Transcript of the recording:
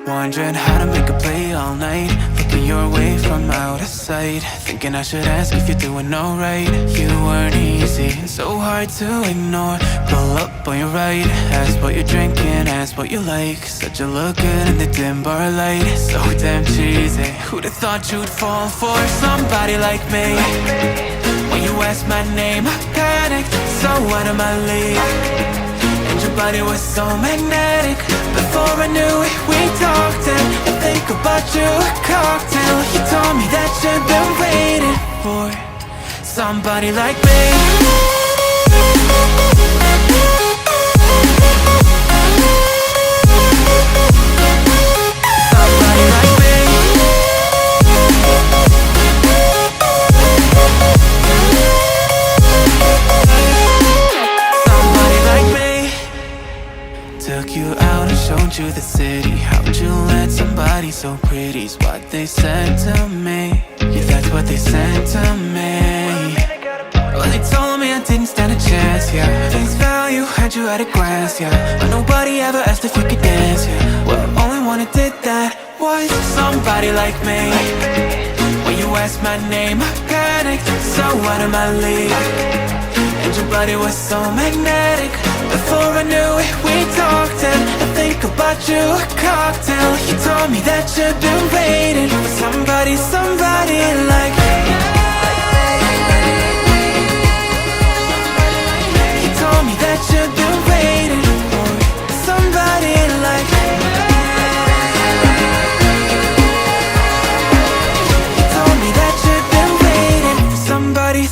Wondering how to make a play all night, looking your way from out of sight, thinking I should ask if you're doing alright. You weren't easy, so hard to ignore. Pull up on your right, ask what you're drinking, ask what you like. Said you look good in the dim bar light, so damn cheesy. Who'd have thought you'd fall for somebody like me? When you asked my name, I panicked, so out of my league. And your body was so magnetic. Before I knew it, we talked, and I think about you a cocktail. You told me that you've been waiting for somebody like me. Somebody like me. Somebody like me. Took you out and showed you the city. How'd you let somebody so pretty's what they said to me? Yeah, that's what they said to me. Well, they told me I didn't stand a chance, yeah. Face value, had you at a glance, yeah. But nobody ever asked if you could dance, yeah. Well, only one who did that was somebody like me. When you asked my name, I panicked, so out of my league. And your body was so magnetic. Before I knew it, we talked, and I think about you a cocktail. You told me that you've been waiting for somebody like me. You told me that you've been waiting for somebody like me. You told me that you've been waiting for somebody